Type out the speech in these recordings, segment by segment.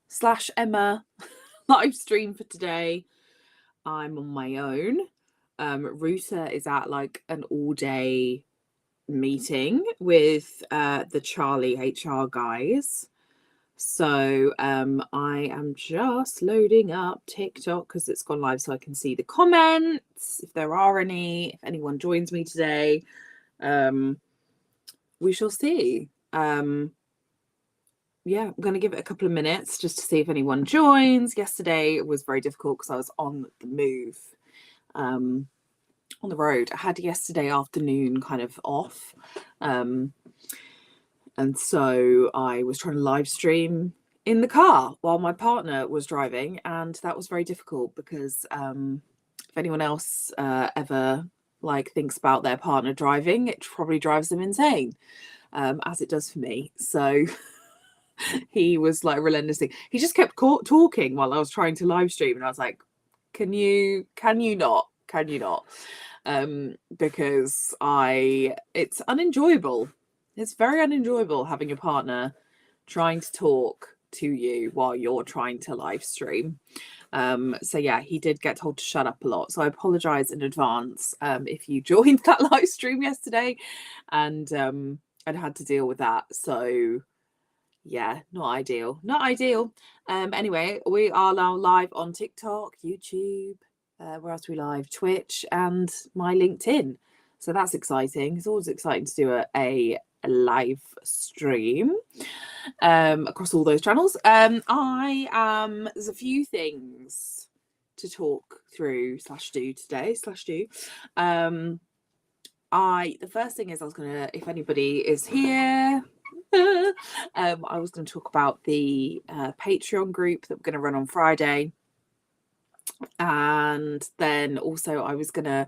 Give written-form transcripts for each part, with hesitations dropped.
slash Emma live stream for today. I'm on my own. Ruta is at like an all-day meeting with the Charlie HR guys. So I am just loading up TikTok because it's gone live so I can see the comments, if there are any, if anyone joins me today. We shall see. Yeah, I'm going to give it a couple of minutes just to see if anyone joins. Yesterday it was very difficult because I was on the move, on the road. I had yesterday afternoon kind of off. And so I was trying to live stream in the car while my partner was driving. And that was very difficult because if anyone else ever like thinks about their partner driving, it probably drives them insane, as it does for me. So he was like relentlessly, he just kept talking while I was trying to live stream, and I was like, can you not because it's unenjoyable. It's very unenjoyable having a partner trying to talk to you while you're trying to live stream. So yeah, he did get told to shut up a lot, so I apologize in advance if you joined that live stream yesterday and I'd had to deal with that. So yeah, not ideal. Anyway, we are now live on TikTok, YouTube, where else are we live? Twitch and my LinkedIn. So that's exciting. It's always exciting to do a live stream across all those channels. There's a few things to talk through /do today. The first thing is I was gonna, if anybody is here, I was going to talk about the Patreon group that we're going to run on Friday. And then also I was going to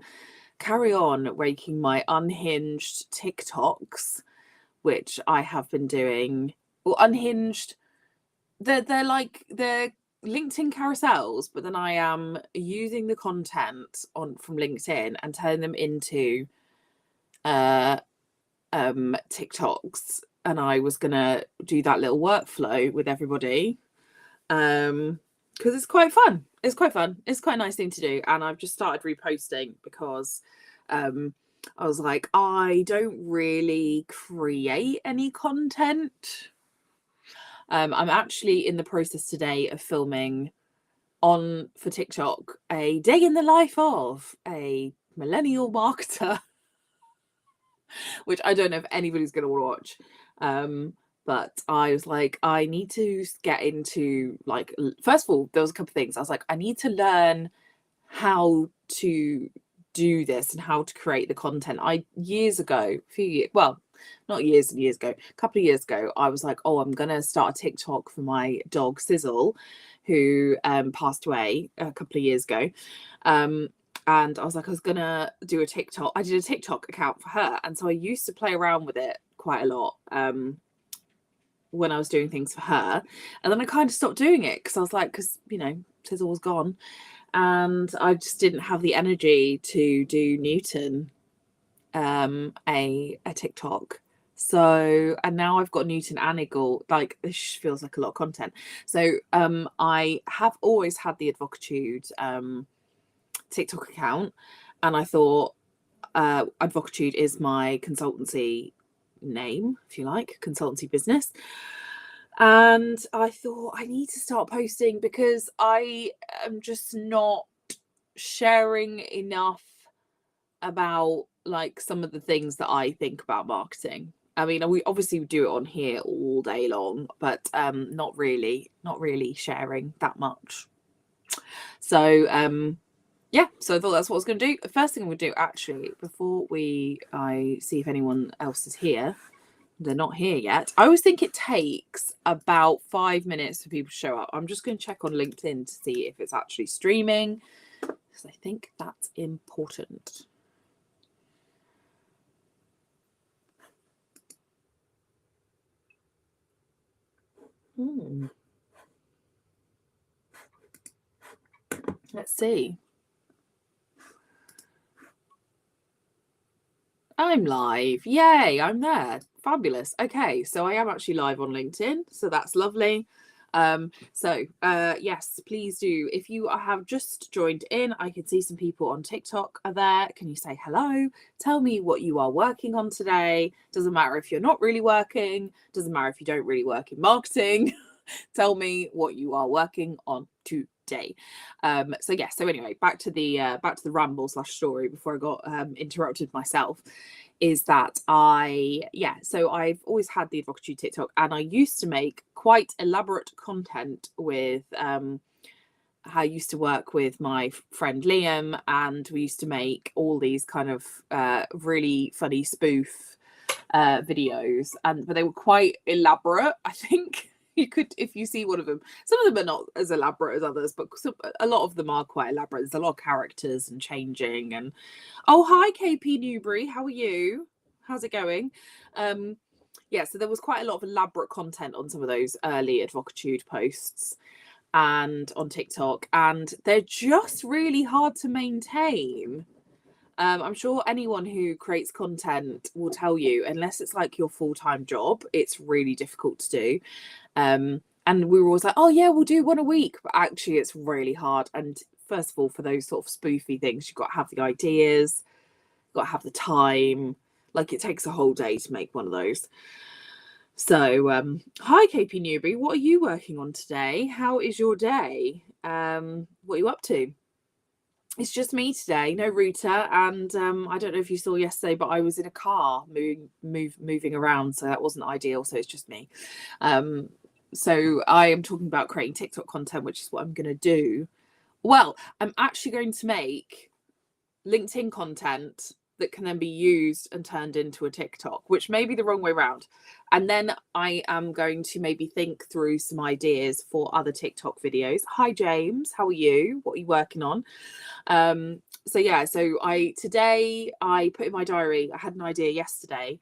carry on raking my unhinged TikToks, which I have been doing. Well, unhinged, they're like, they're LinkedIn carousels, but then I am using the content from LinkedIn and turning them into TikToks. And I was gonna do that little workflow with everybody because it's quite fun. It's quite a nice thing to do, and I've just started reposting because I was like, I don't really create any content. I'm actually in the process today of filming for TikTok a day in the life of a millennial marketer, which I don't know if anybody's going to watch. But I was like, I need to get into, like, first of all, there was a couple of things. I was like, I need to learn how to do this and how to create the content. Years ago, not years and years ago, a couple of years ago, I was like, oh, I'm going to start a TikTok for my dog Sizzle, who passed away a couple of years ago. And I was like, I was gonna do a TikTok. I did a TikTok account for her, and so I used to play around with it quite a lot when I was doing things for her. And then I kind of stopped doing it because I was like, because Sizzle was gone, and I just didn't have the energy to do Newton a TikTok. So, and now I've got Newton and Eagle. Like, this feels like a lot of content. So I have always had the Advocatude TikTok account, and I thought Advocatude is my consultancy name, if you like, consultancy business. And I thought I need to start posting because I am just not sharing enough about like some of the things that I think about marketing. I mean, we obviously do it on here all day long, but not really sharing that much. So yeah, so I thought that's what I was going to do. The first thing I'm going to do, actually, before I see if anyone else is here, they're not here yet. I always think it takes about 5 minutes for people to show up. I'm just going to check on LinkedIn to see if it's actually streaming, because I think that's important. Let's see. I'm live. Yay, I'm there. Fabulous. Okay, so I am actually live on LinkedIn, so that's lovely. Yes, please do. If you have just joined in, I can see some people on TikTok are there. Can you say hello? Tell me what you are working on today. Doesn't matter if you're not really working. Doesn't matter if you don't really work in marketing. Tell me what you are working on today. So anyway, back to the ramble / story before I got interrupted myself. Is that I've always had the Advocatude TikTok, and I used to make quite elaborate content with I used to work with my friend Liam, and we used to make all these kind of really funny spoof videos, but they were quite elaborate. I think you could, if you see one of them, some of them are not as elaborate as others, but a lot of them are quite elaborate. There's a lot of characters and changing. And oh, hi KP Newbury, how are you? How's it going? So there was quite a lot of elaborate content on some of those early Advocatude posts and on TikTok, and they're just really hard to maintain. I'm sure anyone who creates content will tell you, unless it's like your full-time job, it's really difficult to do. And we were always like, oh yeah, we'll do one a week, but actually it's really hard. And first of all, for those sort of spoofy things, you've got to have the ideas, you've got to have the time. Like, it takes a whole day to make one of those. So hi KP Newbury, what are you working on today? How is your day? What are you up to? It's just me today, no Rita, and I don't know if you saw yesterday, but I was in a car moving around, so that wasn't ideal. So it's just me. So I am talking about creating TikTok content, which is what I'm going to do. Well, I'm actually going to make LinkedIn content that can then be used and turned into a TikTok, which may be the wrong way around. And then I am going to maybe think through some ideas for other TikTok videos. Hi, James. How are you? What are you working on? Today I put in my diary, I had an idea yesterday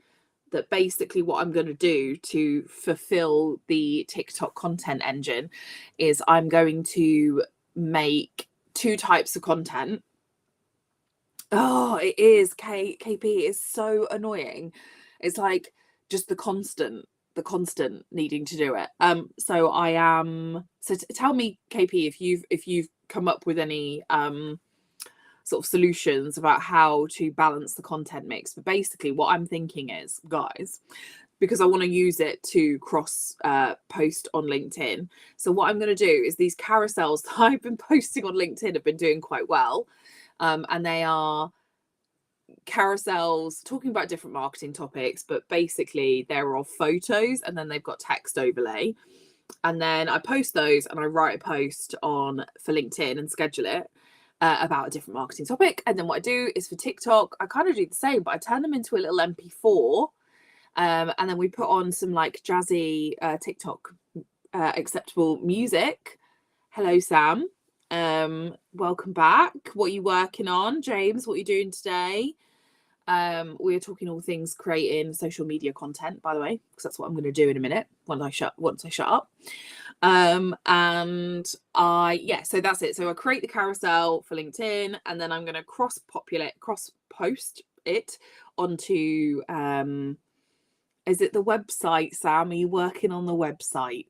that basically what I'm going to do to fulfill the TikTok content engine is I'm going to make 2 types of content. Oh, it is KP is so annoying. It's like just the constant needing to do it. Tell me, KP, if you've come up with any sort of solutions about how to balance the content mix. But basically what I'm thinking is, guys, because I want to use it to cross post on LinkedIn. So what I'm going to do is these carousels that I've been posting on LinkedIn have been doing quite well. And they are carousels talking about different marketing topics, but basically they're of photos and then they've got text overlay. And then I post those and I write a post for LinkedIn and schedule it about a different marketing topic. And then what I do is for TikTok, I kind of do the same, but I turn them into a little MP4. And then we put on some like jazzy TikTok acceptable music. Hello, Sam. Welcome back. What are you working on? James, what are you doing today? We're talking all things creating social media content, by the way, because that's what I'm going to do in a minute once I shut up. So that's it. So I create the carousel for LinkedIn, and then I'm going to cross post it onto is it the website, Sam? Are you working on the website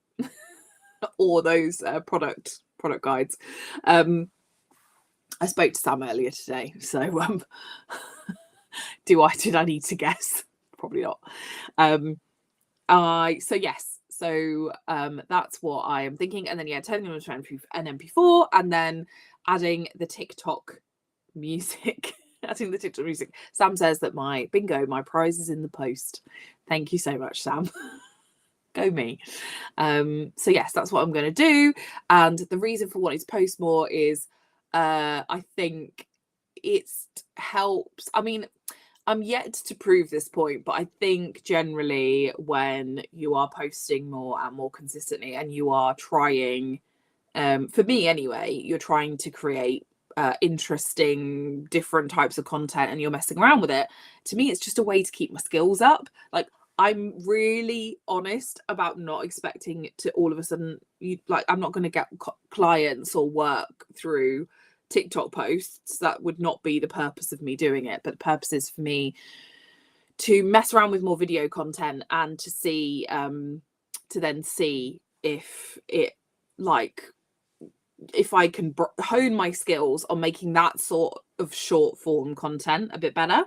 or those product guides? I spoke to Sam earlier today, so did I need to guess? Probably not. That's what I am thinking. And then turning them into an MP4 and then adding the TikTok music. Adding the TikTok music. Sam says that my prize is in the post. Thank you so much, Sam. Go me. Yes, that's what I'm going to do. And the reason for wanting to post more is I think it helps. I mean, I'm yet to prove this point, but I think generally when you are posting more and more consistently and you are trying, for me anyway, you're trying to create interesting different types of content and you're messing around with it. To me, it's just a way to keep my skills up. Like, I'm really honest about not expecting it to all of a sudden, I'm not going to get clients or work through TikTok posts. That would not be the purpose of me doing it, but the purpose is for me to mess around with more video content and to then see if it, like, if I can hone my skills on making that sort of short form content a bit better.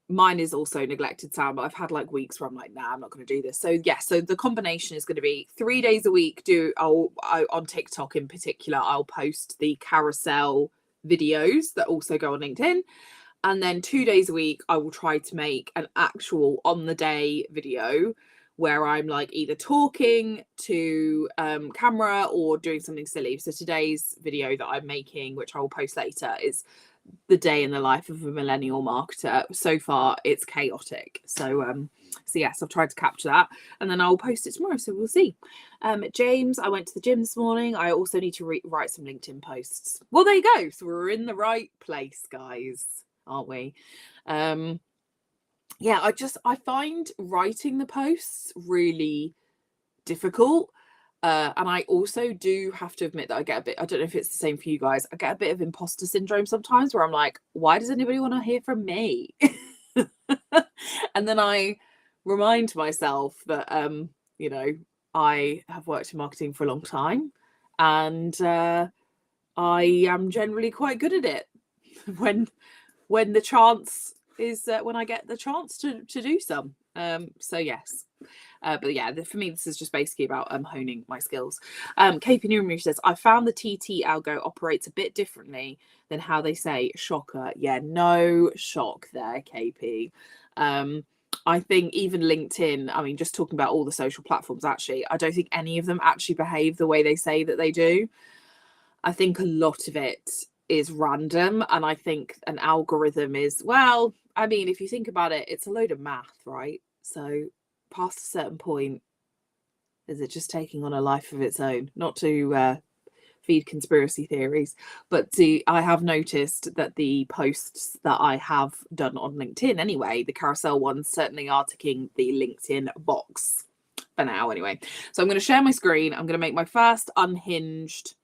Mine is also neglected sound, but I've had like weeks where I'm like, nah, I'm not going to do this. So yeah, so the combination is going to be 3 days a week. On TikTok in particular, I'll post the carousel videos that also go on LinkedIn. And then 2 days a week, I will try to make an actual on the day video where I'm like either talking to camera or doing something silly. So today's video that I'm making, which I will post later, is the day in the life of a millennial marketer. So far, it's chaotic. So yes, I've tried to capture that, and then I'll post it tomorrow. So we'll see. James, I went to the gym this morning. I also need to write some LinkedIn posts. Well, there you go. So we're in the right place, guys, aren't we? Yeah, I find writing the posts really difficult. And I also do have to admit that I get a bit, I don't know if it's the same for you guys, I get a bit of imposter syndrome sometimes where I'm like, why does anybody want to hear from me? And then I remind myself that, you know, I have worked in marketing for a long time, and I am generally quite good at it when the chance is when I get the chance to do some. So yes. But yeah, for me, this is just basically about honing my skills. KP Newman says, I found the TT algo operates a bit differently than how they say shocker. Yeah, no shock there, KP. I think even LinkedIn, I mean, just talking about all the social platforms, actually, I don't think any of them actually behave the way they say that they do. I think a lot of it is random. And I think an algorithm is, well, I mean, if you think about it, it's a load of math, right? So past a certain point, is it just taking on a life of its own? Not to feed conspiracy theories, but I have noticed that the posts that I have done on LinkedIn anyway, the carousel ones certainly are ticking the LinkedIn box for now anyway. So I'm going to share my screen. I'm going to make my first unhinged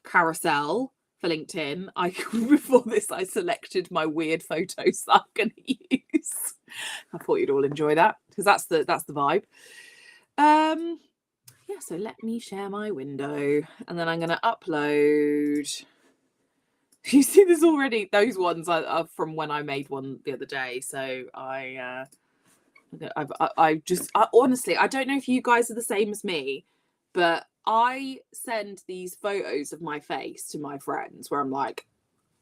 carousel for LinkedIn. Before this, I selected my weird photos that I'm going to use. I thought you'd all enjoy that because that's the vibe. Yeah, so let me share my window, and then I'm going to upload. You see this already? Those ones are from when I made one the other day. So I honestly, I don't know if you guys are the same as me, but I send these photos of my face to my friends where I'm like,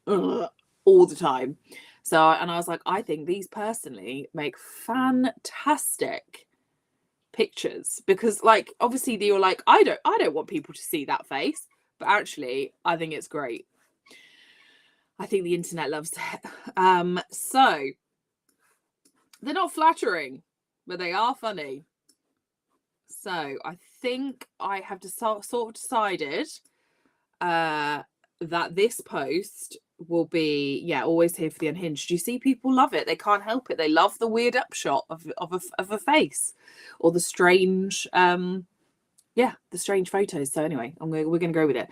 ugh, all the time. So, and I was like, I think these personally make fantastic pictures, because like obviously you're like, I don't want people to see that face, but actually I think it's great. I think the internet loves it. So they're not flattering, but they are funny. So I think I have to sort of decided that this post will be, yeah, always here for the unhinged. You see, people love it. They can't help it. They love the weird upshot of a face, or the strange the strange photos. So anyway, we're going to go with it.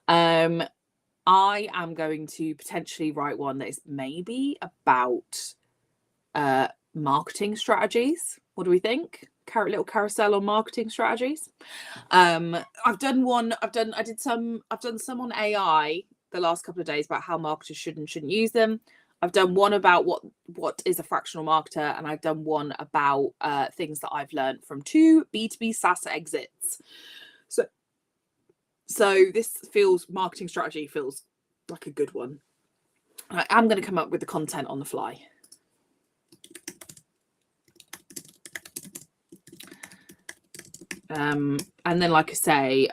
I am going to potentially write one that is maybe about marketing strategies. What do we think? Little carousel on marketing strategies. I've done some on AI the last couple of days about how marketers should and shouldn't use them. I've done one about what is a fractional marketer, and I've done one about things that I've learned from 2 B2B SaaS exits. So this marketing strategy feels like a good one. I'm going to come up with the content on the fly. And then, like I say,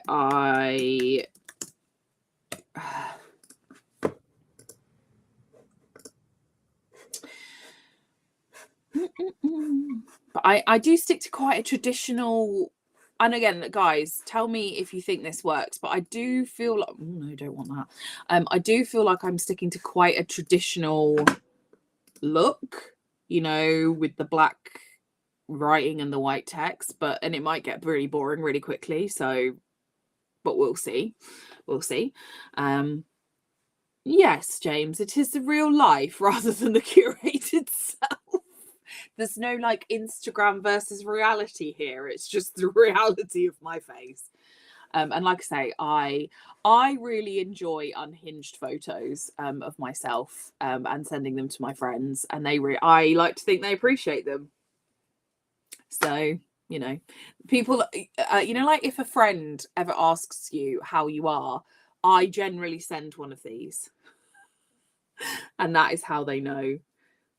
but I do stick to quite a traditional. And again, guys, tell me if you think this works, but I do feel like, no, I don't want that. I do feel like I'm sticking to quite a traditional look, with the black writing and the white text, and it might get really boring really quickly. So, but we'll see. Yes, James, it is the real life rather than the curated self. there's no like Instagram versus reality here. It's just the reality of my face. And like I say, I really enjoy unhinged photos of myself and sending them to my friends, and I like to think they appreciate them. So, you know, people, you know, like if a friend ever asks you how you are, I generally send one of these, and that is how they know.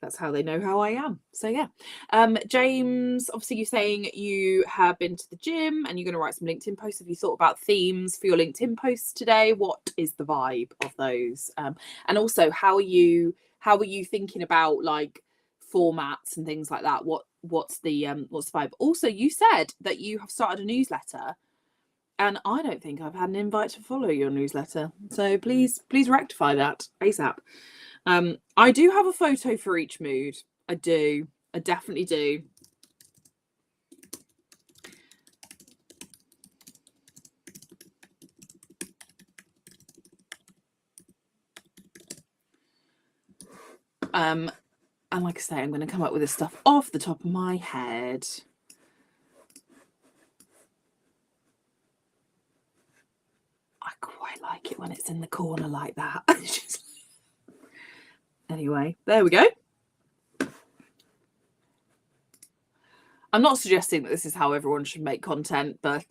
That's how they know how I am. So yeah. James, obviously you're saying you have been to the gym and you're going to write some LinkedIn posts. Have you thought about themes for your LinkedIn posts today? What is the vibe of those? And also how are you thinking about like formats and things like that? What's the vibe? Also, you said that you have started a newsletter, and I don't think I've had an invite to follow your newsletter. So please rectify that ASAP. I do have a photo for each mood. I do. I definitely do. And like I say, I'm going to come up with this stuff off the top of my head. I quite like it when it's in the corner like that. Anyway, there we go. I'm not suggesting that this is how everyone should make content, but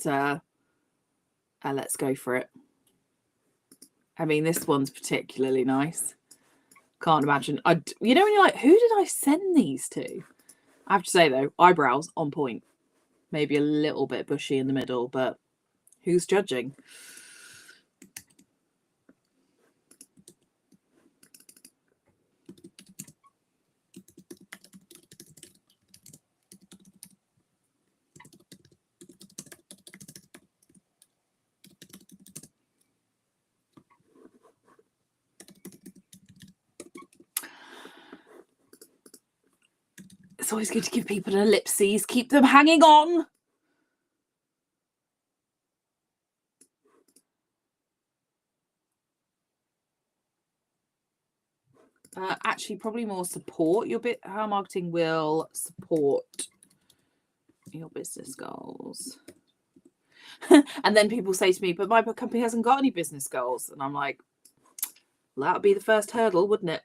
let's go for it. I mean, this one's particularly nice. Can't imagine. You know, when you're like, who did I send these to? I have to say, though, eyebrows on point. Maybe a little bit bushy in the middle, but who's judging? It's always good to give people an ellipses, keep them hanging on. Actually, probably more support your bit. How marketing will support your business goals. And then people say to me, but my company hasn't got any business goals. And I'm like, well, that would be the first hurdle, wouldn't it?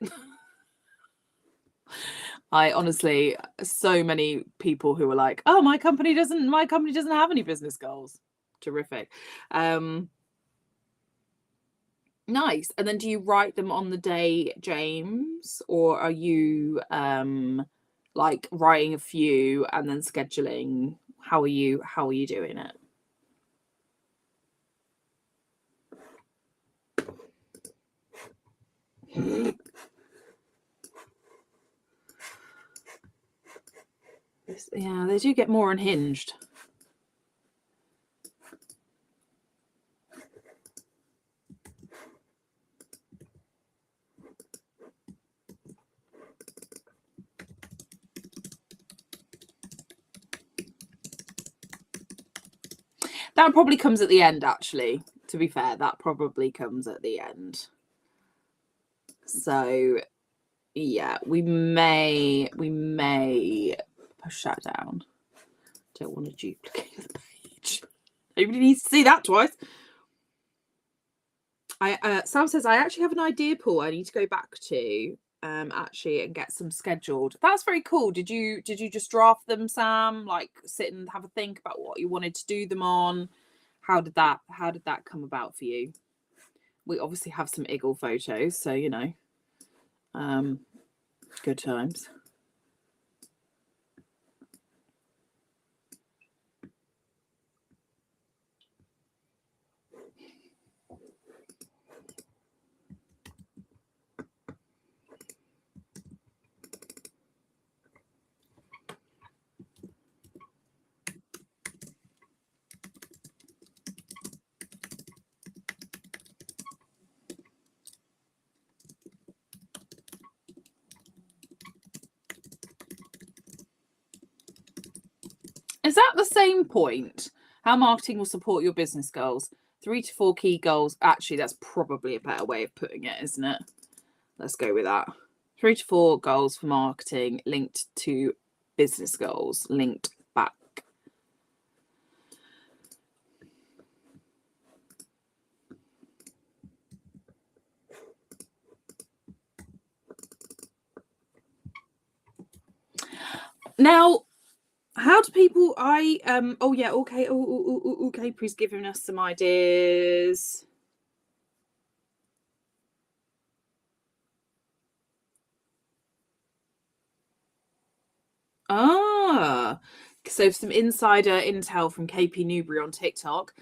I honestly, so many people who are like, oh, my company doesn't have any business goals. Terrific. Nice. And then do you write them on the day, James, or are you like writing a few and then scheduling? How are you doing it? Yeah, they do get more unhinged. That probably comes at the end, actually. To be fair, that probably comes at the end. So yeah, we may push that down. Don't want to duplicate the page. Nobody needs to see that twice. Sam says, I actually have an idea pool I need to go back to actually and get some scheduled. That's very cool. Did you just draft them, Sam? Like sit and have a think about what you wanted to do them on? How did that come about for you? We obviously have some eagle photos, so you know, good times. Is that the same point? How marketing will support your business goals? 3 to 4 key goals. Actually, that's probably a better way of putting it, isn't it? Let's go with that. 3 to 4 goals for marketing linked to business goals linked back. Now, how do people, oh yeah, okay, okay, please giving us some ideas. So some insider intel from KP Newbury on TikTok.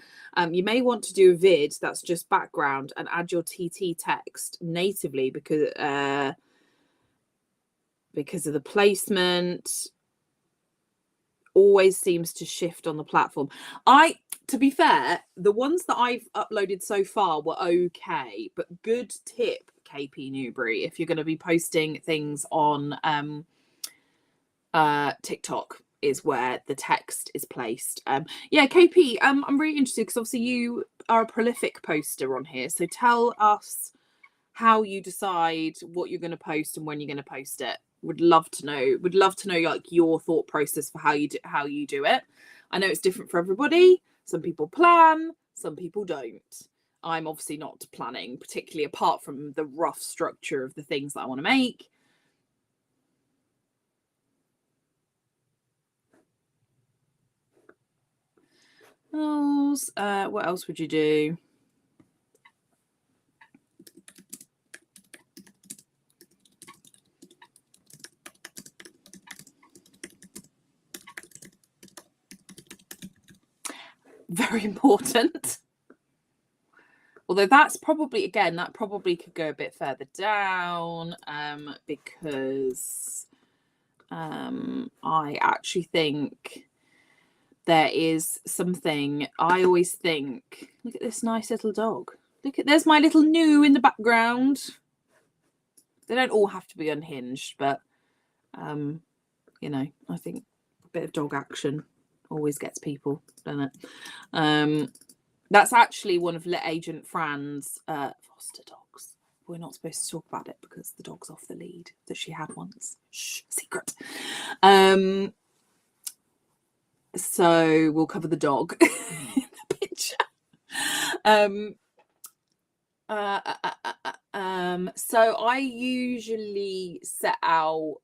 You may want to do a vid that's just background and add your TT text natively because of the placement. Always seems to shift on the platform. To be fair, the ones that I've uploaded so far were okay, but good tip, KP Newbury, if you're going to be posting things on TikTok is where the text is placed. Yeah, KP, I'm really interested because obviously you are a prolific poster on here. So tell us how you decide what you're going to post and when you're going to post it. Would love to know like your thought process for how you do it. I know it's different for everybody. Some people plan, some people don't. I'm obviously not planning, particularly apart from the rough structure of the things that I want to make. What else would you do? Very important. Although that's probably, again, that probably could go a bit further down, because I actually think there is something. I always think, look at this nice little dog. There's my little New in the background. They don't all have to be unhinged, but you know, I think a bit of dog action always gets people, doesn't it? That's actually one of Lit Agent Fran's foster dogs. We're not supposed to talk about it because the dog's off the lead that she had once. Shh, secret. So we'll cover the dog in the picture. So I usually set out.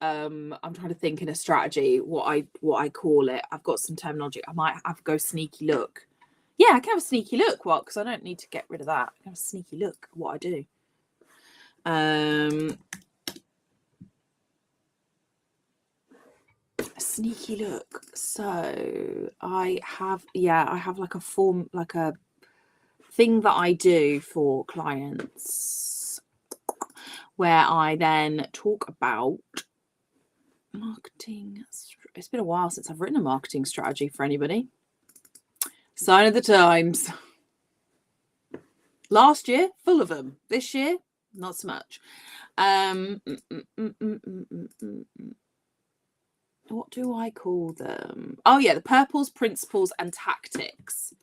I'm trying to think in a strategy what I call it. I've got some terminology. I might have to go sneaky look. Yeah, I can have a sneaky look. What? Because I don't need to get rid of that. I can have a sneaky look at what I do. A sneaky look. So I have like a form, like a thing that I do for clients where I then talk about marketing. It's been a while since I've written a marketing strategy for anybody. Sign of the times. Last year, full of them. This year, not so much. What do I call them? Oh yeah, the purples, principles, and tactics.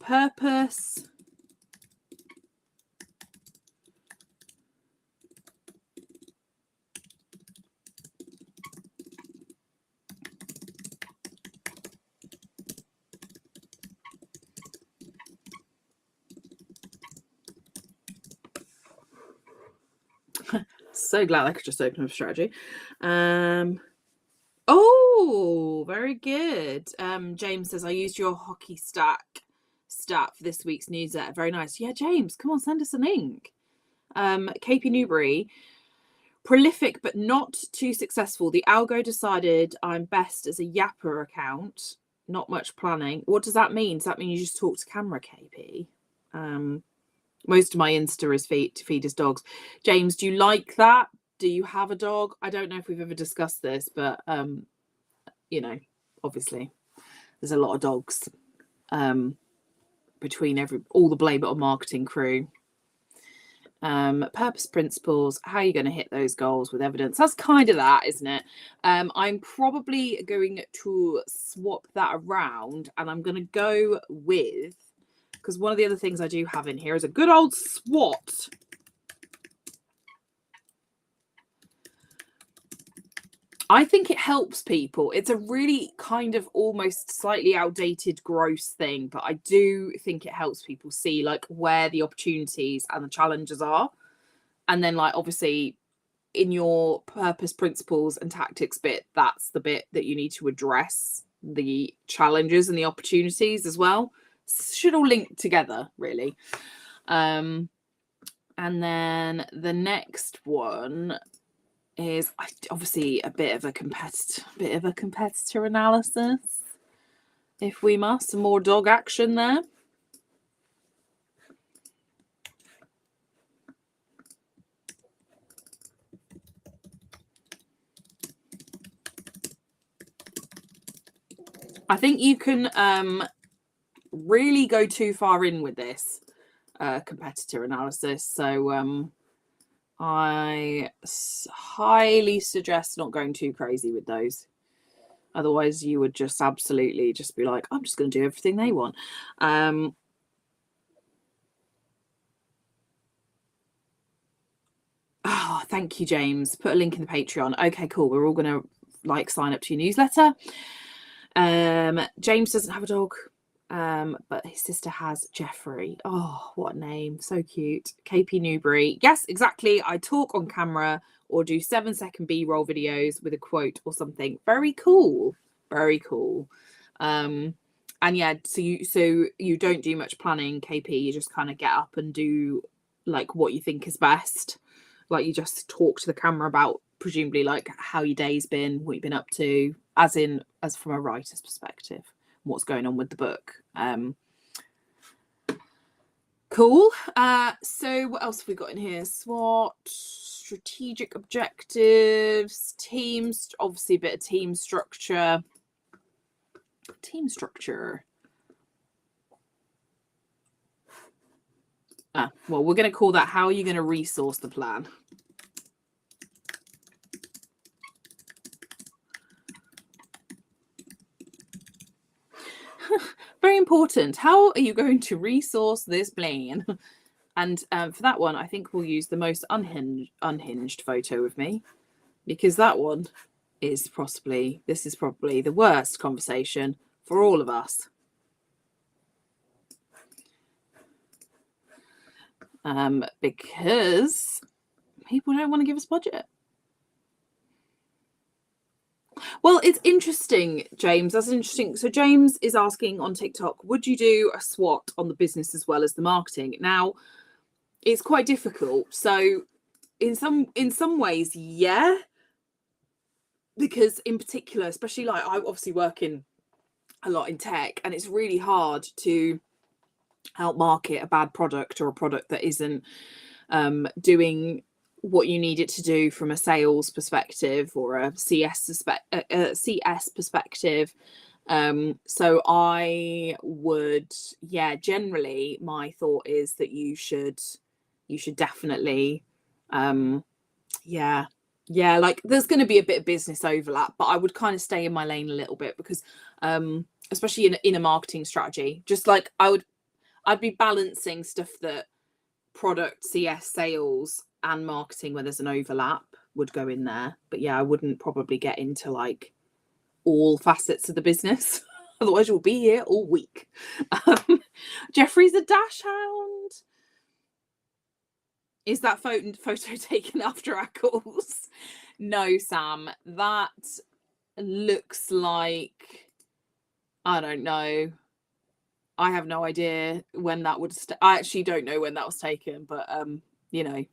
Purpose. So glad I could just open up a strategy. Oh, very good. James says, I used your hockey stat for this week's newsletter. Very nice. Yeah, James, come on, send us a link. KP Newbury, prolific but not too successful. The algo decided I'm best as a Yapper account. Not much planning. What does that mean? Does that mean you just talk to camera, KP? Most of my Insta is to feed his dogs. James, do you like that? Do you have a dog? I don't know if we've ever discussed this, but you know, obviously there's a lot of dogs between all the Blame It on Marketing crew. Purpose, principles, how are you going to hit those goals with evidence? That's kind of that, isn't it? I'm probably going to swap that around and I'm going to go with, because one of the other things I do have in here is a good old SWOT. I think it helps people. It's a really kind of almost slightly outdated, gross thing, but I do think it helps people see like where the opportunities and the challenges are. And then like obviously in your purpose, principles and tactics bit, that's the bit that you need to address the challenges and the opportunities as well. Should all link together, really. And then the next one is obviously a bit of a competitor analysis, if we must. Some more dog action there. I think you can really go too far in with this competitor analysis. So I highly suggest not going too crazy with those. Otherwise, you would just absolutely just be like, I'm just going to do everything they want. Oh, thank you, James. Put a link in the Patreon. Okay, cool. We're all going to like sign up to your newsletter. James doesn't have a dog, but his sister has Jeffrey. Oh, what a name. So cute. KP Newbury. Yes, exactly. I talk on camera or do 7-second B-roll videos with a quote or something. Very cool. Very cool. And yeah, so you don't do much planning, KP. You just kind of get up and do like what you think is best. Like you just talk to the camera about presumably like how your day's been, what you've been up to, as from a writer's perspective, what's going on with the book. Cool. So what else have we got in here? SWOT, strategic objectives, teams, obviously a bit of team structure. Well, we're going to call that how are you going to resource the plan? Very important. How are you going to resource this plan? And for that one, I think we'll use the most unhinged photo of me, because that one is probably the worst conversation for all of us. Because people don't want to give us budget. Well, it's interesting, James. That's interesting. So James is asking on TikTok, would you do a SWOT on the business as well as the marketing? Now, it's quite difficult. So in some ways, yeah. Because in particular, especially like I obviously work in a lot in tech, and it's really hard to help market a bad product or a product that isn't doing what you need it to do from a sales perspective or a CS perspective. So I would, generally my thought is that you should definitely, like there's going to be a bit of business overlap, but I would kind of stay in my lane a little bit because, especially in a marketing strategy, just like I'd be balancing stuff that product, CS, sales and marketing where there's an overlap would go in there. But yeah, I wouldn't probably get into like all facets of the business. Otherwise you'll be here all week. Jeffrey's a dash hound. Is that photo taken after our calls? No, Sam. That looks like, I don't know. I have no idea when that would. I actually don't know when that was taken, but you know.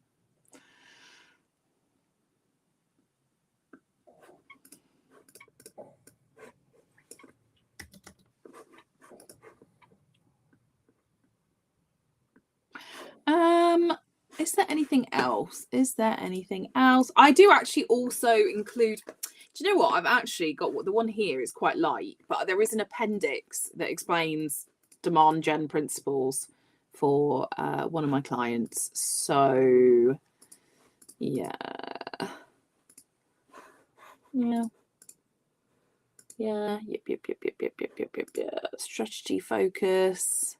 Is there anything else? I do actually also include. Do you know what? I've actually got the one here is quite light, but there is an appendix that explains demand gen principles for one of my clients. So yeah. Yep. Strategy focus.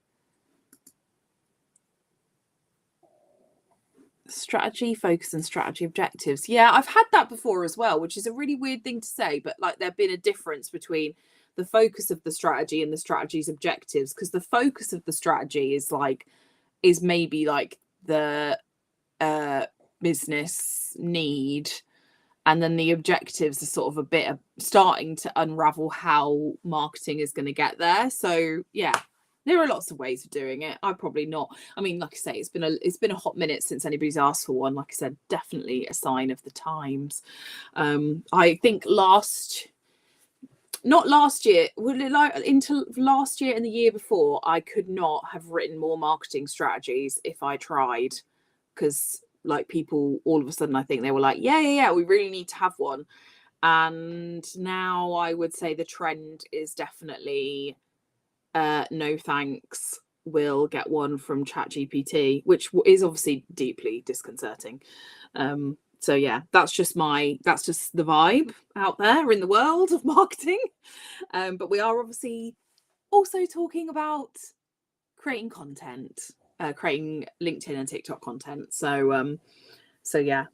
Strategy, focus, and strategy objectives. Yeah, I've had that before as well, which is a really weird thing to say, but like there've been a difference between the focus of the strategy and the strategy's objectives, because the focus of the strategy is maybe like the business need, and then the objectives are sort of a bit of starting to unravel how marketing is going to get there. So yeah, there are lots of ways of doing it. I probably not. I mean, like I say, it's been a hot minute since anybody's asked for one. Like I said, definitely a sign of the times. I think not last year, like into last year and the year before, I could not have written more marketing strategies if I tried, because like people all of a sudden, I think they were like, yeah, we really need to have one. And now I would say the trend is definitely no thanks, we'll get one from ChatGPT, which is obviously deeply disconcerting. So yeah, that's just the vibe out there in the world of marketing. But we are obviously also talking about creating content, creating LinkedIn and TikTok content. So yeah,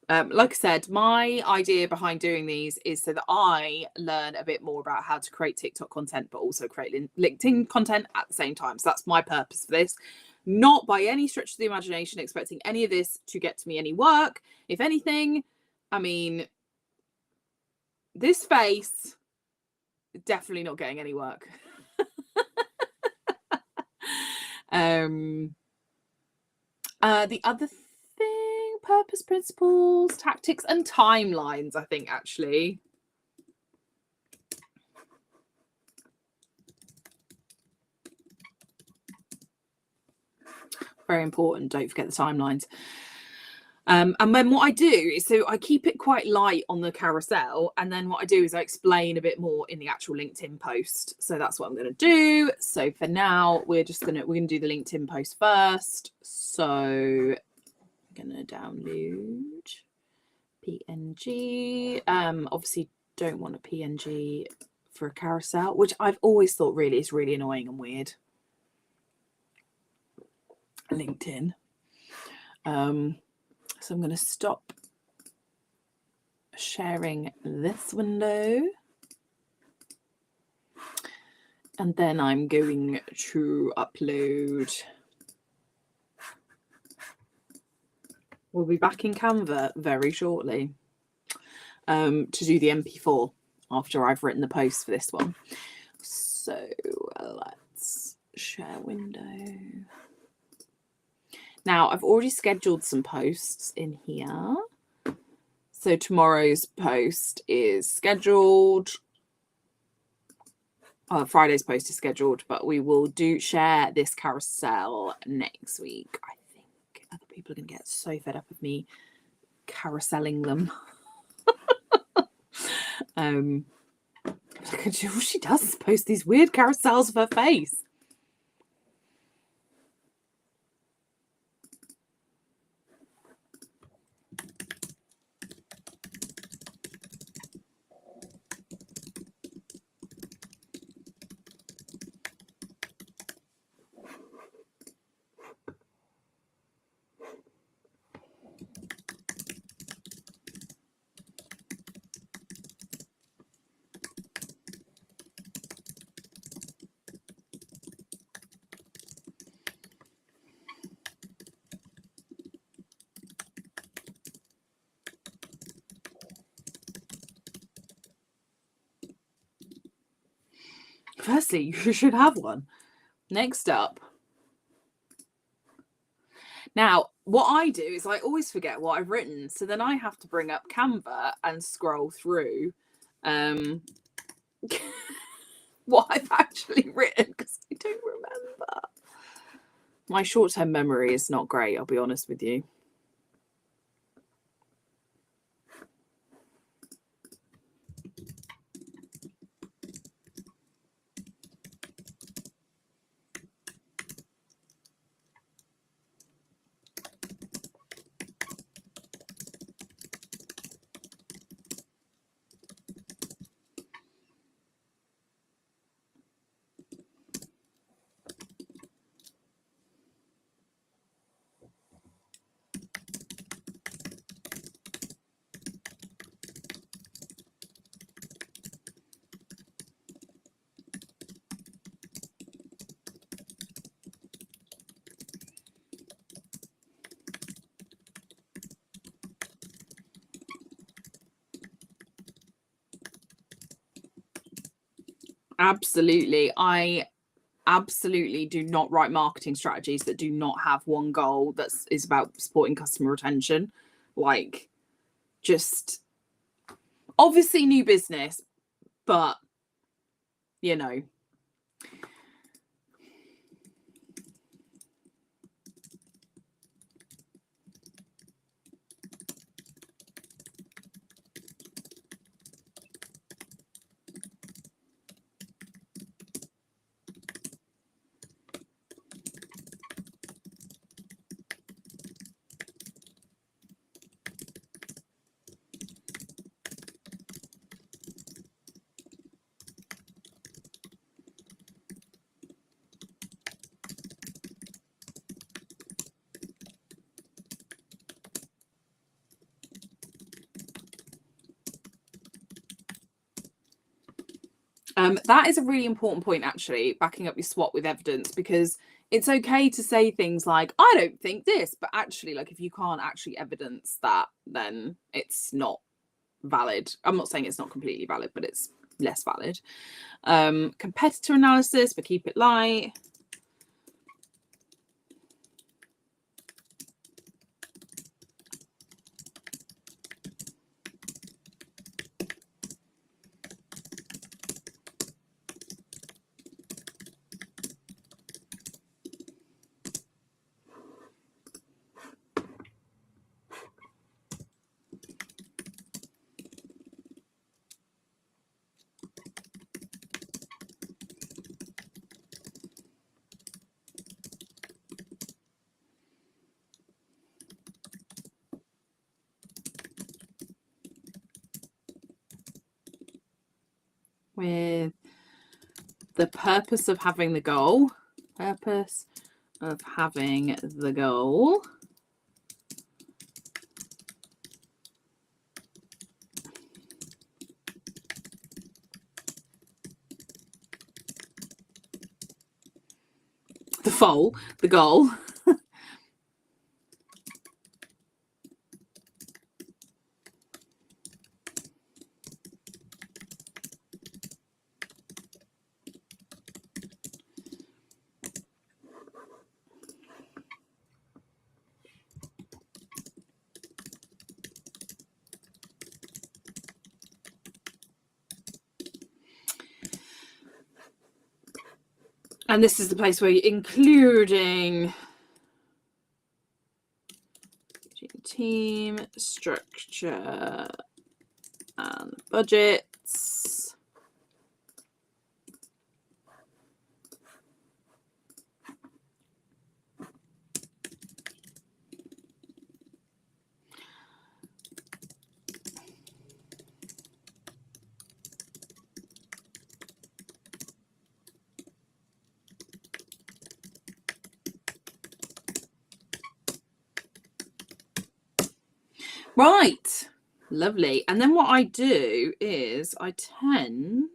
like I said, my idea behind doing these is so that I learn a bit more about how to create TikTok content, but also create LinkedIn content at the same time. So that's my purpose for this. Not by any stretch of the imagination expecting any of this to get to me any work. If anything, I mean, this face, definitely not getting any work. The other thing, purpose, principles, tactics, and timelines, I think, actually. Very important. Don't forget the timelines. And then what I do is, so I keep it quite light on the carousel, and then what I do is I explain a bit more in the actual LinkedIn post. So that's what I'm going to do. So for now, we're gonna do the LinkedIn post first. So I'm gonna download PNG. Obviously don't want a PNG for a carousel, which I've always thought really is really annoying and weird. LinkedIn. So I'm going to stop sharing this window, and then I'm going to upload. We'll be back in Canva very shortly to do the MP4 after I've written the post for this one. So let's share window. Now, I've already scheduled some posts in here. So tomorrow's post is scheduled. Friday's post is scheduled, but we will share this carousel next week. I think other people are going to get so fed up of me carouseling them. She does post these weird carousels of her face. Firstly, you should have one. Next up. Now, what I do is I always forget what I've written. So then I have to bring up Canva and scroll through what I've actually written, because I don't remember. My short-term memory is not great, I'll be honest with you. Absolutely. I absolutely do not write marketing strategies that do not have one goal that is about supporting customer retention. Like, just obviously new business, but you know. That is a really important point, actually, backing up your SWOT with evidence, because it's okay to say things like, I don't think this, but actually, like, if you can't actually evidence that, then it's not valid. I'm not saying it's not completely valid, but it's less valid. Competitor analysis, but keep it light. With the purpose of having the goal. Purpose of having the goal. The goal. And this is the place where you're including team structure and budgets. Right, lovely. And then what I do is I tend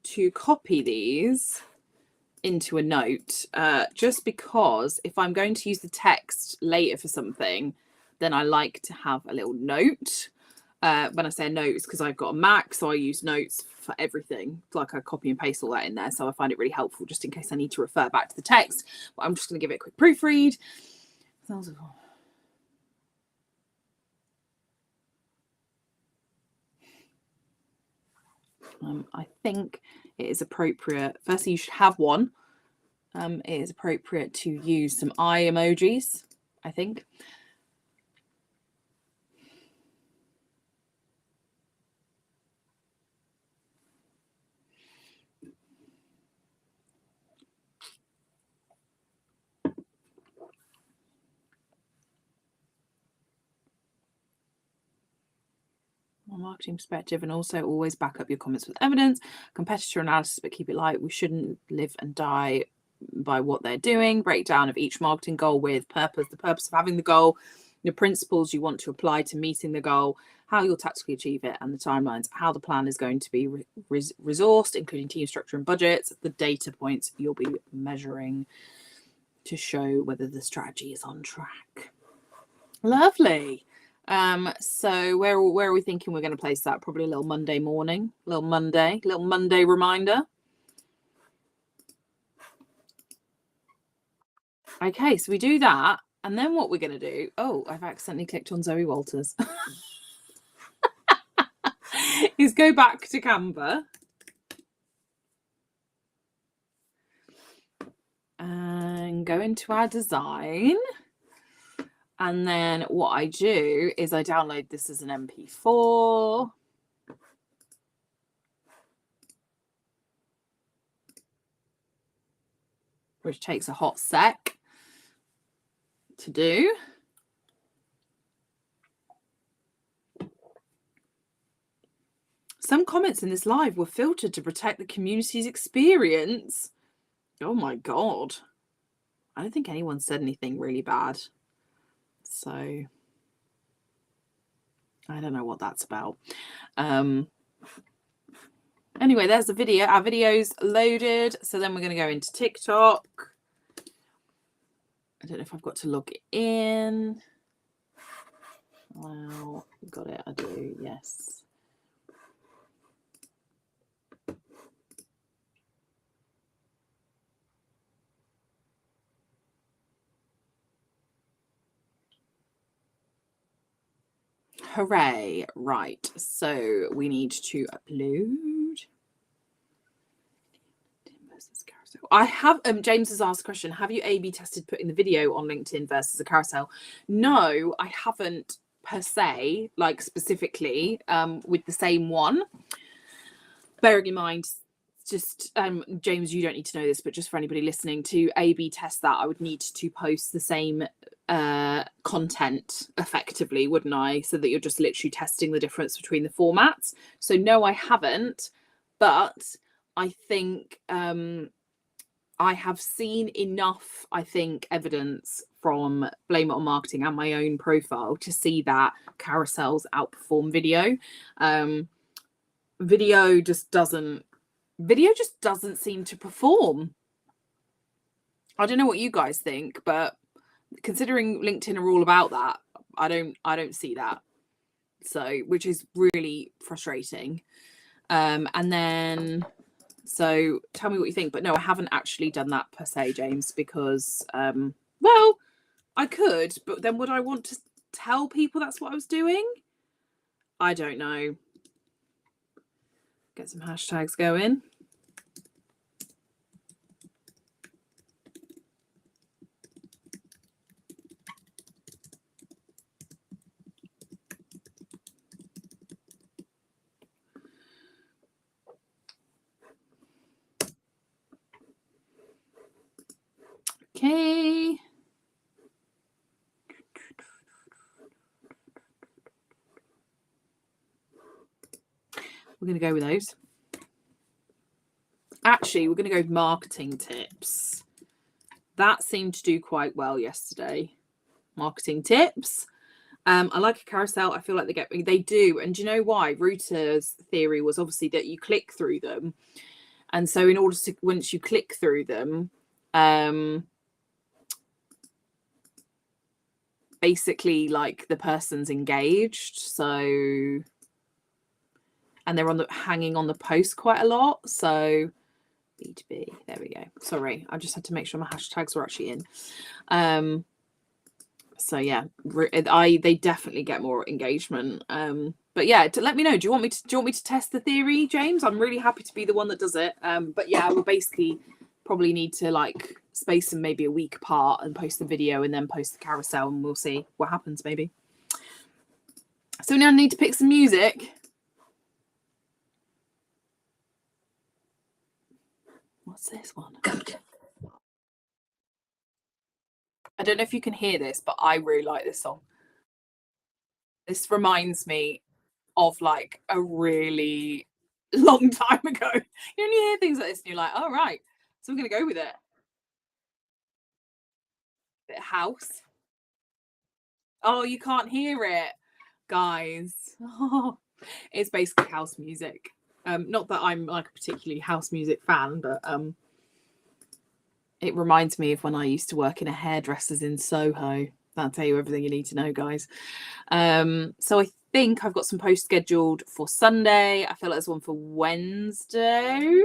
to copy these into a note, just because if I'm going to use the text later for something, then I like to have a little note. When I say notes, because I've got a Mac, so I use notes for everything. Like, I copy and paste all that in there, so I find it really helpful just in case I need to refer back to the text. But I'm just going to give it a quick proofread. I think it is appropriate. Firstly, you should have one. It is appropriate to use some eye emojis, I think. Marketing perspective, and also always back up your comments with evidence. Competitor analysis, but keep it light. We shouldn't live and die by what they're doing. Breakdown of each marketing goal with purpose, the purpose of having the goal, the principles you want to apply to meeting the goal, how you'll tactically achieve it, and the timelines, how the plan is going to be resourced, including team structure and budgets, the data points you'll be measuring to show whether the strategy is on track. Lovely. So where are we thinking we're going to place that? Probably a little Monday morning, little Monday reminder. Okay, so we do that, and then what we're going to do? Oh, I've accidentally clicked on Zoe Walters. Is go back to Canva and go into our design. And then what I do is I download this as an MP4. Which takes a hot sec to do. Some comments in this live were filtered to protect the community's experience. Oh my God. I don't think anyone said anything really bad. So I don't know what that's about. Anyway, there's the video. Our video's loaded. So then we're going to go into TikTok. I don't know if I've got to log in. Wow, got it. I do. Yes. Hooray. Right. So we need to upload. I have James has asked a question. Have you A/B tested putting the video on LinkedIn versus a carousel? No, I haven't per se, like specifically with the same one. Bearing in mind, just James, you don't need to know this, but just for anybody listening, to A/B test that, I would need to post the same content effectively, wouldn't I? So that you're just literally testing the difference between the formats. So no, I haven't, but I think I have seen enough, I think, evidence from Blame It On Marketing and my own profile to see that carousels outperform video. Video just doesn't seem to perform. I don't know what you guys think, but considering LinkedIn are all about that, I don't see that. So, which is really frustrating. And then, so tell me what you think. But no, I haven't actually done that per se, James, because, well, I could, but then would I want to tell people that's what I was doing? I don't know. Get some hashtags going. Okay. We're going to go with those. Actually, we're going to go with marketing tips. That seemed to do quite well yesterday. Marketing tips. I like a carousel. I feel like they do. And do you know why? Router's theory was obviously that you click through them. And so in order to, once you click through them, basically like the person's engaged. So, and they're hanging on the post quite a lot. So B2B, there we go. Sorry, I just had to make sure my hashtags were actually in. So yeah, they definitely get more engagement. But yeah, let me know. Do you want me to test the theory, James? I'm really happy to be the one that does it. But yeah, we'll basically probably need to like space them maybe a week apart and post the video and then post the carousel, and we'll see what happens maybe. So now I need to pick some music. What's this one? I don't know if you can hear this, but I really like this song. This reminds me of like a really long time ago. You only hear things like this and you're like, oh, right. So I'm going to go with it. Bit of house. Oh, you can't hear it, guys. Oh, it's basically house music. Not that I'm like a particularly house music fan, but it reminds me of when I used to work in a hairdresser's in Soho. That'll tell you everything you need to know, guys. So I think I've got some posts scheduled for Sunday. I feel like there's one for Wednesday,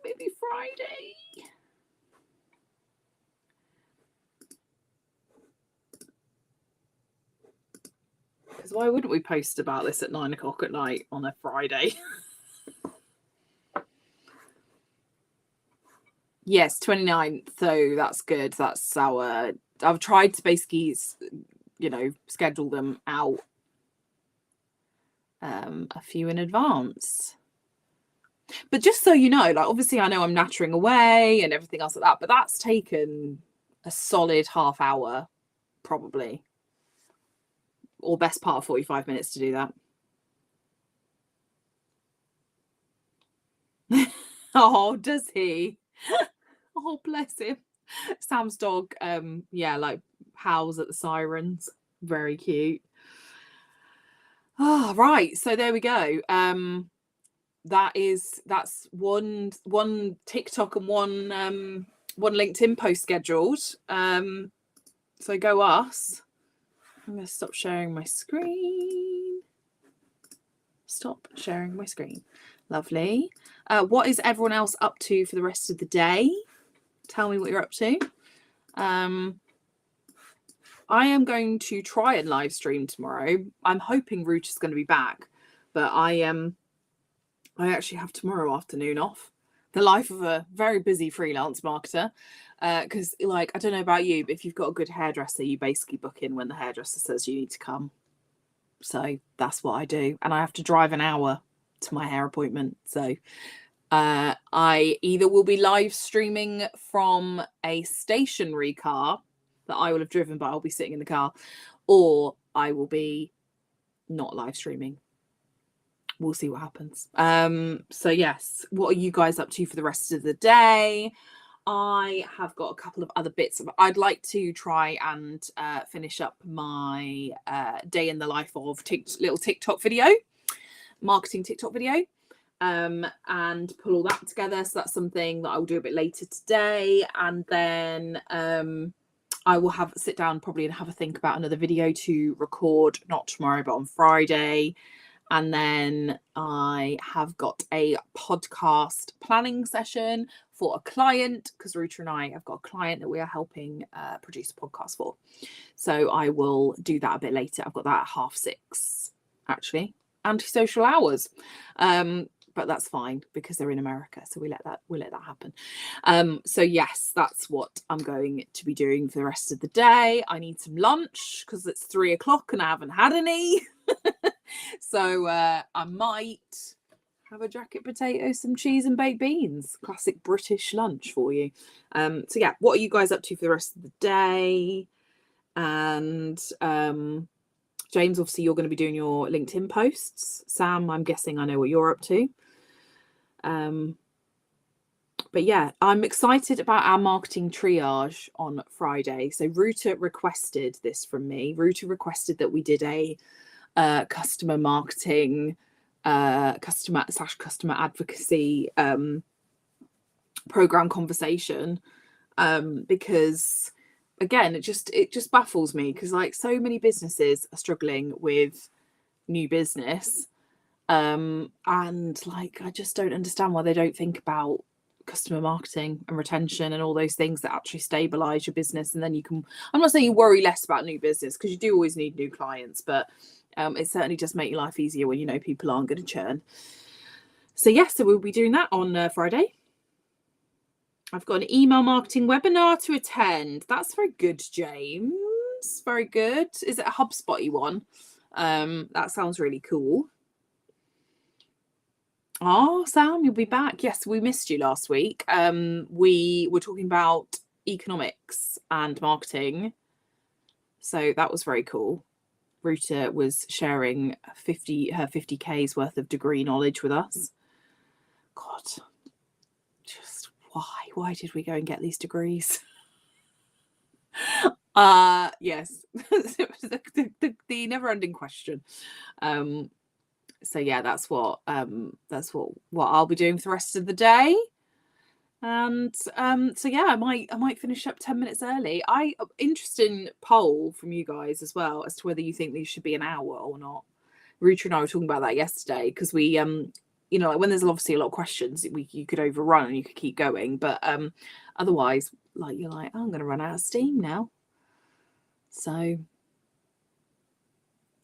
maybe Friday. Because why wouldn't we post about this at 9 o'clock at night on a Friday? Yes, 29th. So that's good. That's our. I've tried to basically, schedule them out a few in advance. But just so you know, like, obviously I know I'm nattering away and everything else like that, but that's taken a solid half hour, probably, or best part of 45 minutes to do that. Oh, does he? Oh, bless him. Sam's dog, like howls at the sirens. Very cute. Oh, right. So there we go. That's one TikTok and one LinkedIn post scheduled. So go us. I'm going to stop sharing my screen. Stop sharing my screen. Lovely. What is everyone else up to for the rest of the day? Tell me what you're up to. I am going to try and live stream tomorrow. I'm hoping Root is going to be back, but I actually have tomorrow afternoon off. The life of a very busy freelance marketer. Because, I don't know about you, but if you've got a good hairdresser, you basically book in when the hairdresser says you need to come. So that's what I do. And I have to drive an hour to my hair appointment. So I either will be live streaming from a stationary car that I will have driven, but I'll be sitting in the car, or I will be not live streaming. We'll see what happens. So yes, what are you guys up to for the rest of the day? I have got a couple of other bits. I'd like to try and finish up my day in the life of little TikTok video, marketing TikTok video, and pull all that together. So that's something that I will do a bit later today. And then I will sit down probably and have a think about another video to record, not tomorrow, but on Friday. And then I have got a podcast planning session for a client, because Ruta and I have got a client that we are helping produce a podcast for. So I will do that a bit later. I've got that at 6:30, actually. Antisocial hours. But that's fine because they're in America. So we'll let that happen. So yes, that's what I'm going to be doing for the rest of the day. I need some lunch because it's 3 o'clock and I haven't had any. So I might have a jacket potato, some cheese and baked beans. Classic British lunch for you. So yeah, what are you guys up to for the rest of the day? And James, obviously you're going to be doing your LinkedIn posts. Sam, I'm guessing I know what you're up to. But yeah, I'm excited about our marketing triage on Friday. So Ruta requested this from me. Ruta requested that we did a customer marketing, customer advocacy program conversation, because again, it just baffles me, because so many businesses are struggling with new business, and I just don't understand why they don't think about customer marketing and retention and all those things that actually stabilize your business. And then I'm not saying you worry less about new business, because you do always need new clients, but it certainly just makes your life easier when you know people aren't going to churn. So yes, so we'll be doing that on Friday. I've got an email marketing webinar to attend. That's very good, James. Very good. Is it a HubSpot-y one? That sounds really cool. Oh, Sam, you'll be back. Yes, we missed you last week. We were talking about economics and marketing. So that was very cool. Ruta was sharing her 50K's worth of degree knowledge with us. God, just why did we go and get these degrees? Yes, the never-ending question. So yeah, that's what I'll be doing for the rest of the day. And so yeah, I might finish up 10 minutes early. Interesting poll from you guys as well as to whether you think these should be an hour or not. Ruta and I were talking about that yesterday because we you know, like when there's obviously a lot of questions, you could overrun and you could keep going, but otherwise, like you're like, oh, I'm gonna run out of steam now. So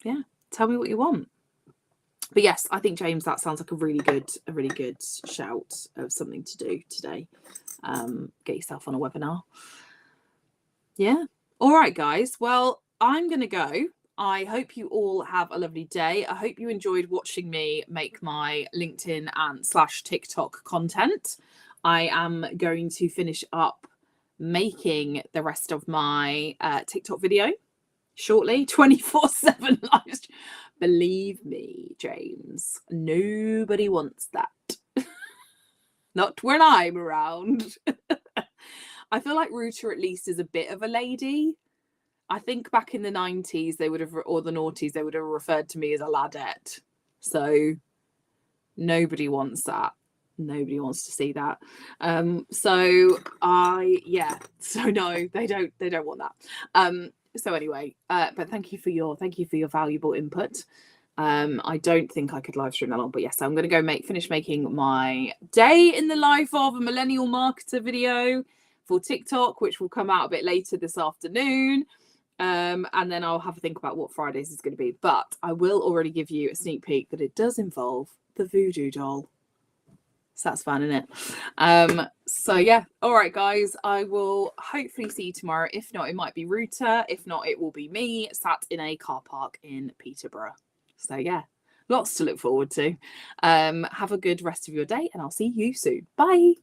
yeah, tell me what you want. But yes, I think, James, that sounds like a really good shout of something to do today. Get yourself on a webinar. Yeah. All right, guys. Well, I'm going to go. I hope you all have a lovely day. I hope you enjoyed watching me make my LinkedIn and / TikTok content. I am going to finish up making the rest of my TikTok video shortly, 24/7 live. Believe me, James, nobody wants that. Not when I'm around. I feel like Ruta at least is a bit of a lady. I think back in the 90s, they would have, or the noughties, they would have referred to me as a ladette. So nobody wants that. Nobody wants to see that. So no, they don't want that. So anyway, but thank you for your valuable input. I don't think I could live stream that long, but yes, I'm going to go finish making my day in the life of a millennial marketer video for TikTok, which will come out a bit later this afternoon. And then I'll have a think about what Fridays is going to be. But I will already give you a sneak peek that it does involve the voodoo doll. So that's fun, isn't it? So yeah, all right, guys, I will hopefully see you tomorrow. If not, it might be Ruta. If not, it will be me sat in a car park in Peterborough. So yeah, lots to look forward to. Have a good rest of your day, and I'll see you soon. Bye.